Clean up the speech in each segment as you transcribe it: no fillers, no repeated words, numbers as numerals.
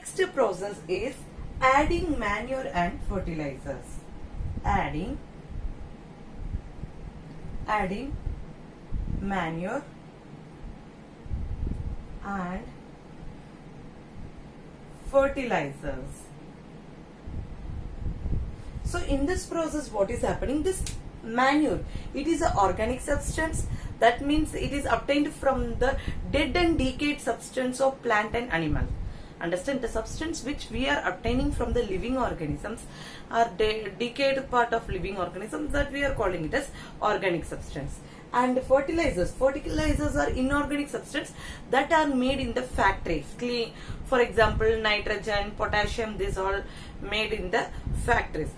next process is adding manure and fertilizers. Adding manure and fertilizers. So in this process, what is happening? This manure, it is an organic substance. That means it is obtained from the dead and decayed substance of plant and animal. Understand, the substance which we are obtaining from the living organisms are decayed part of living organisms, that we are calling it as organic substance. And fertilizers are inorganic substance that are made in the factories. For example, nitrogen, potassium, these all made in the factories.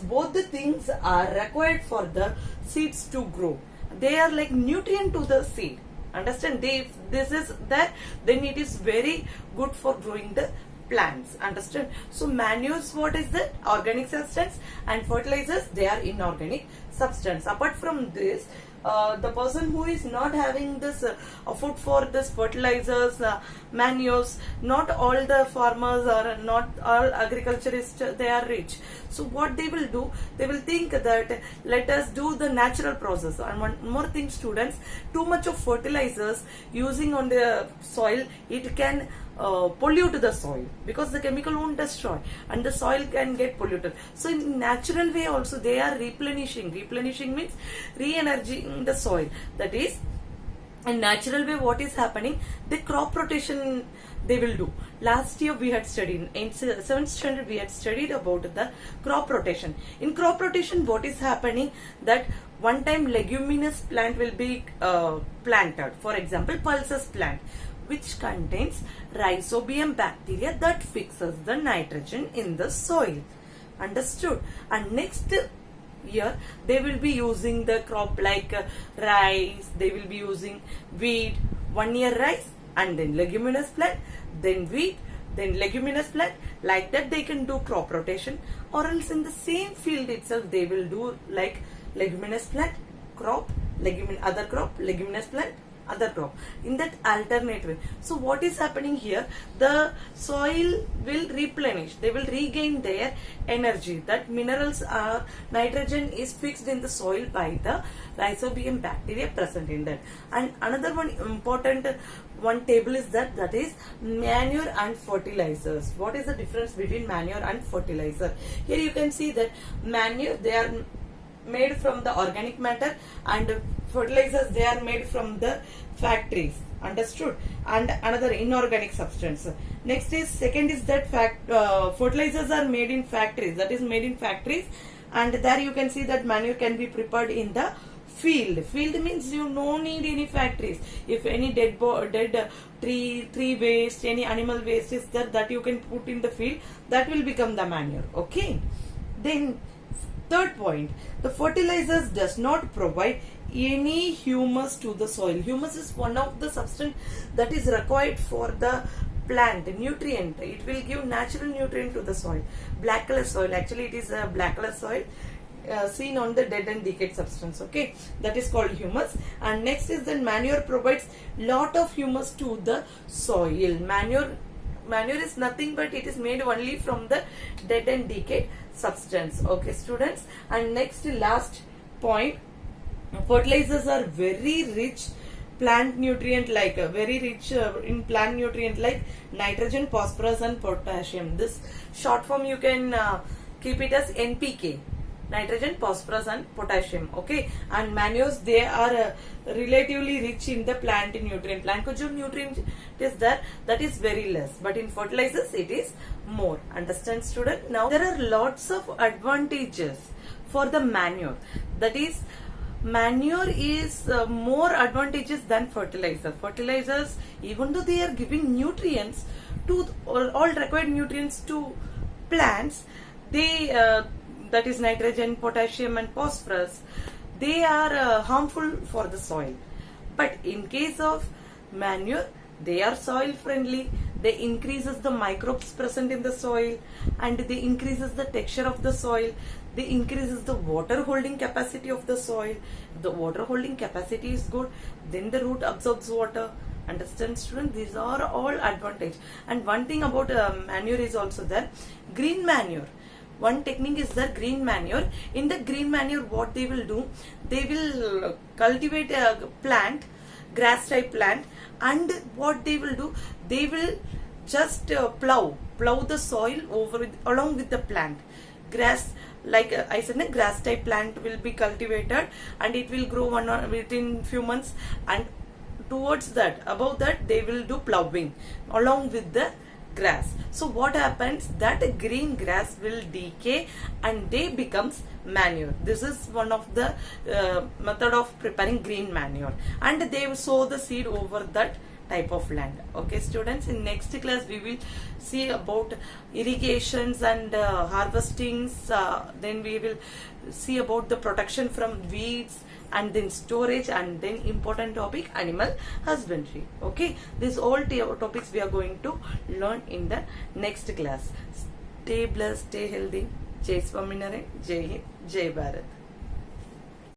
Both the things are required for the seeds to grow. They are like nutrient to the seed. Understand, this is there, then it is very good for growing the plants. Understand. So manures, what is the organic substance, and fertilizers, they are inorganic substance. Apart from this, the person who is not having this food for this fertilizers, manures, not all the farmers or not all agriculturists, they are rich. So what they will do, they will think that let us do the natural process. And one more thing, students, too much of fertilizers using on the soil, it can pollute the soil, because the chemical won't destroy and the soil can get polluted. So in natural way also they are replenishing means re-energizing the soil. That is, in natural way, what is happening, the crop rotation they will do. Last year we had studied, in 7th standard we had studied about the crop rotation. In crop rotation, what is happening, that one time leguminous plant will be planted. For example, pulses plant, which contains rhizobium bacteria that fixes the nitrogen in the soil. Understood? And next year they will be using the crop like rice, they will be using wheat, 1 year rice, and then leguminous plant, then wheat, then leguminous plant. Like that they can do crop rotation, or else in the same field itself they will do like leguminous plant, crop, other crop, leguminous plant, other crop, in that alternate way. So what is happening here, the soil will replenish, they will regain their energy. That minerals are, nitrogen is fixed in the soil by the rhizobium bacteria present in that. And another one important one table is that is manure and fertilizers. What is the difference between manure and fertilizer? Here you can see that manure, they are made from the organic matter, and fertilizers, they are made from the factories. Understood? And another inorganic substance. Next is, second is that fertilizers are made in factories, that is made in factories, and there you can see that manure can be prepared in the field. Field means you no need any factories. If any dead tree waste, any animal waste is there, that you can put in the field, that will become the manure. Okay. Then third point, the fertilizers does not provide any humus to the soil. Humus is one of the substance that is required for the plant, nutrient. It will give natural nutrient to the soil. Black color soil, actually it is a black color soil seen on the dead and decayed substance. Okay, that is called humus. And next is that manure provides lot of humus to the soil. Manure is nothing but it is made only from the dead and decayed substance. Okay, students. And next, last point, fertilizers are very rich plant nutrient, like very rich in plant nutrient like nitrogen, phosphorus and potassium. This short form you can keep it as NPK, nitrogen, phosphorus and potassium. Okay, and manures, they are relatively rich in the plant nutrient. Plant ko jo nutrient is there, that is very less, but in fertilizers it is more. Understand, student? Now there are lots of advantages for the manure. That is, manure is more advantageous than fertilizer. Fertilizers, even though they are giving nutrients to all required nutrients to plants, they that is nitrogen, potassium and phosphorus, they are harmful for the soil. But in case of manure, they are soil friendly, they increases the microbes present in the soil, and they increases the texture of the soil, they increases the water holding capacity of the soil. The water holding capacity is good, then the root absorbs water, Understand, students? These are all advantage. And one thing about manure is also there. Green manure. One technique is the green manure. In the green manure, what they will do, they will cultivate a plant, grass type plant, and what they will do, they will just plow the soil along with the plant. Grass, like I said, a grass type plant will be cultivated and it will grow within few months, and towards that, above that, they will do plowing along with the grass. So what happens, that green grass will decay and they becomes manure. This is one of the method of preparing green manure, and they will sow the seed over that type of land. Okay, students, in next class we will see about irrigations and harvestings, then we will see about the protection from weeds, and then storage, and then important topic, animal husbandry. Okay, these all topics we are going to learn in the next class. Stay blessed, stay healthy. Jai Swaminarayan, Jai Hind, Jai Bharat.